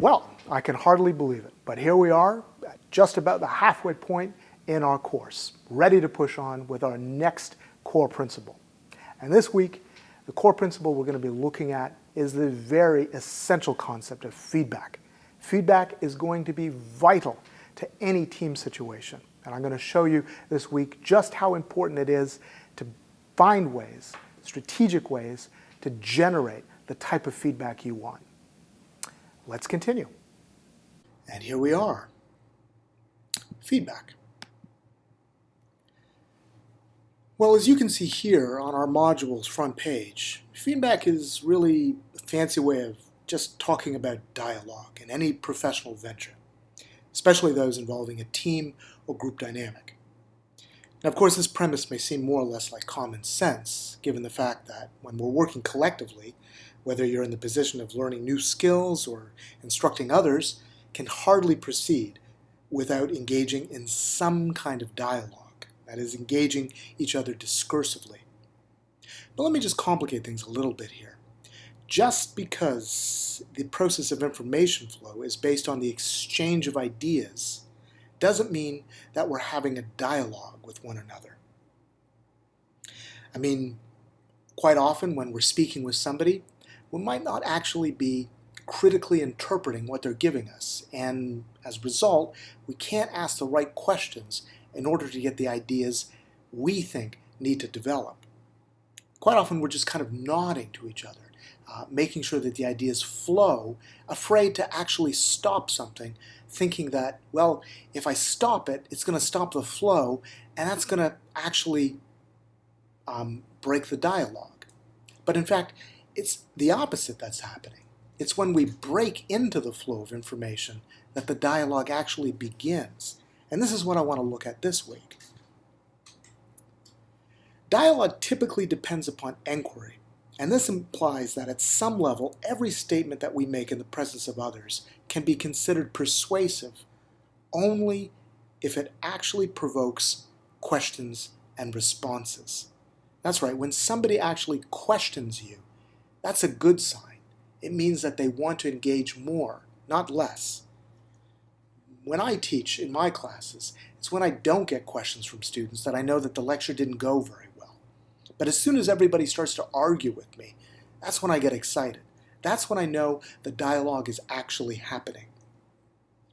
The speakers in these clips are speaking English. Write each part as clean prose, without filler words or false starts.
Well, I can hardly believe it, but here we are at just about the halfway point in our course, ready to push on with our next core principle. And this week, the core principle we're going to be looking at is the very essential concept of feedback. Feedback is going to be vital to any team situation. And I'm going to show you this week just how important it is to find ways, strategic ways, to generate the type of feedback you want. Let's continue. And here we are. Feedback. Well, as you can see here on our module's front page, feedback is really a fancy way of just talking about dialogue in any professional venture, especially those involving a team or group dynamic. Now, of course, this premise may seem more or less like common sense, given the fact that when we're working collectively, whether you're in the position of learning new skills or instructing others, can hardly proceed without engaging in some kind of dialogue, that is, engaging each other discursively. But let me just complicate things a little bit here. Just because the process of information flow is based on the exchange of ideas doesn't mean that we're having a dialogue with one another. I mean, quite often when we're speaking with somebody, we might not actually be critically interpreting what they're giving us, and as a result, we can't ask the right questions in order to get the ideas we think need to develop. Quite often we're just kind of nodding to each other, making sure that the ideas flow, afraid to actually stop something, thinking that, well, if I stop it, it's going to stop the flow, and that's going to actually break the dialogue. But in fact, it's the opposite that's happening. It's when we break into the flow of information that the dialogue actually begins. And this is what I want to look at this week. Dialogue typically depends upon inquiry, and this implies that at some level, every statement that we make in the presence of others can be considered persuasive only if it actually provokes questions and responses. That's right, when somebody actually questions you, that's a good sign. It means that they want to engage more, not less. When I teach in my classes, it's when I don't get questions from students that I know that the lecture didn't go very well. But as soon as everybody starts to argue with me, that's when I get excited. That's when I know the dialogue is actually happening.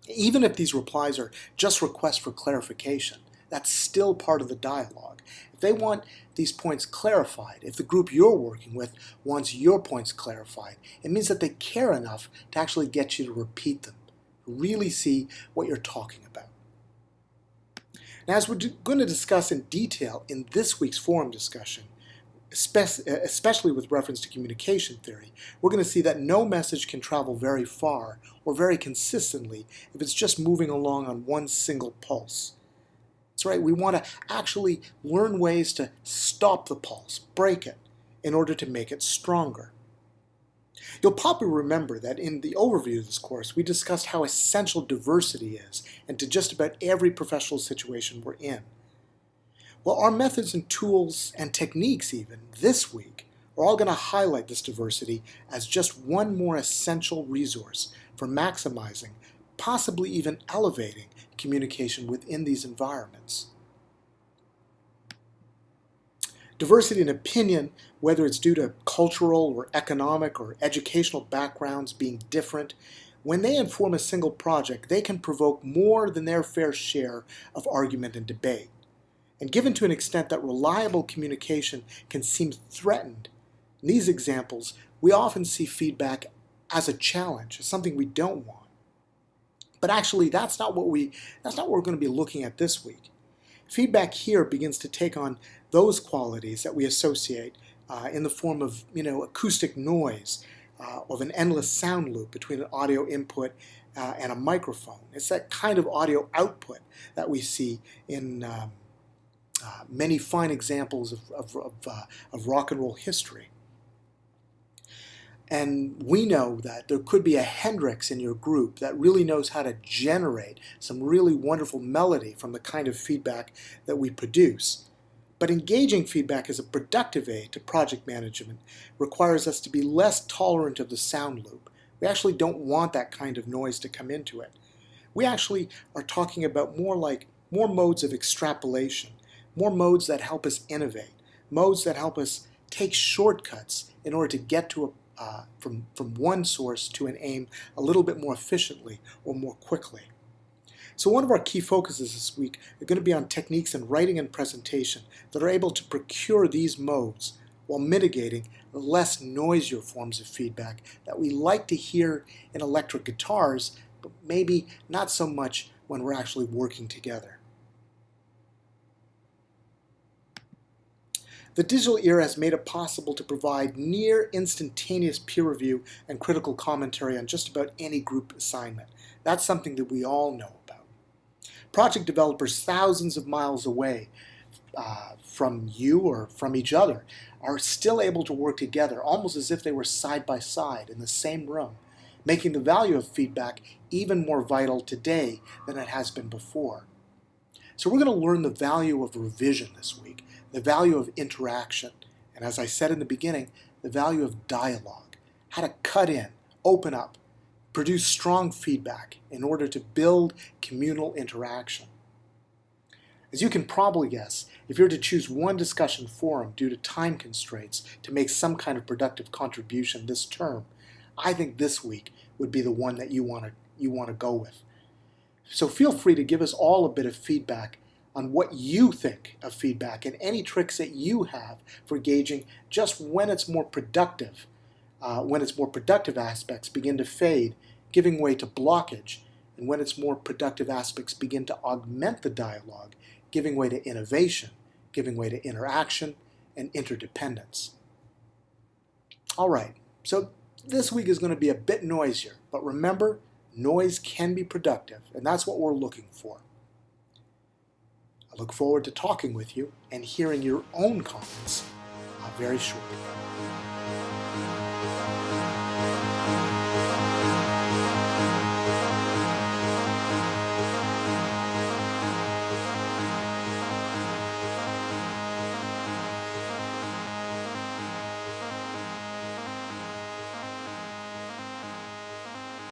Even if these replies are just requests for clarification, that's still part of the dialogue. If they want these points clarified, if the group you're working with wants your points clarified, it means that they care enough to actually get you to repeat them, really see what you're talking about. Now, as we're going to discuss in detail in this week's forum discussion, especially with reference to communication theory, we're going to see that no message can travel very far or very consistently if it's just moving along on one single pulse. That's right, we want to actually learn ways to stop the pulse, break it, in order to make it stronger. You'll probably remember that in the overview of this course, we discussed how essential diversity is into just about every professional situation we're in. Well, our methods and tools and techniques even this week are all going to highlight this diversity as just one more essential resource for maximizing, possibly even elevating, communication within these environments. Diversity in opinion, whether it's due to cultural or economic or educational backgrounds being different, when they inform a single project, they can provoke more than their fair share of argument and debate. And given to an extent that reliable communication can seem threatened, in these examples, we often see feedback as a challenge, as something we don't want. But actually, that's not what we're going to be looking at this week. Feedback here begins to take on those qualities that we associate in the form of, acoustic noise, of an endless sound loop between an audio input and a microphone. It's that kind of audio output that we see in many fine examples of rock and roll history. And we know that there could be a Hendrix in your group that really knows how to generate some really wonderful melody from the kind of feedback that we produce. But engaging feedback as a productive aid to project management requires us to be less tolerant of the sound loop, We actually don't want that kind of noise to come into it. We actually are talking about more modes of extrapolation, more modes that help us innovate, modes that help us take shortcuts in order to get to from one source to an aim a little bit more efficiently or more quickly. So one of our key focuses this week are going to be on techniques in writing and presentation that are able to procure these modes while mitigating the less noisier forms of feedback that we like to hear in electric guitars, but maybe not so much when we're actually working together. The digital era has made it possible to provide near instantaneous peer review and critical commentary on just about any group assignment. That's something that we all know about. Project developers thousands of miles away from you or from each other are still able to work together almost as if they were side by side in the same room, making the value of feedback even more vital today than it has been before. So we're going to learn the value of revision this week, the value of interaction, and as I said in the beginning, the value of dialogue, how to cut in, open up, produce strong feedback in order to build communal interaction. As you can probably guess, if you're to choose one discussion forum due to time constraints to make some kind of productive contribution this term, I think this week would be the one that you want to go with. So feel free to give us all a bit of feedback on what you think of feedback and any tricks that you have for gauging just when it's more productive, aspects begin to fade, giving way to blockage, and when its more productive aspects begin to augment the dialogue, giving way to innovation, giving way to interaction and interdependence. All right, so this week is going to be a bit noisier, but remember, noise can be productive, and that's what we're looking for. I look forward to talking with you and hearing your own comments very shortly.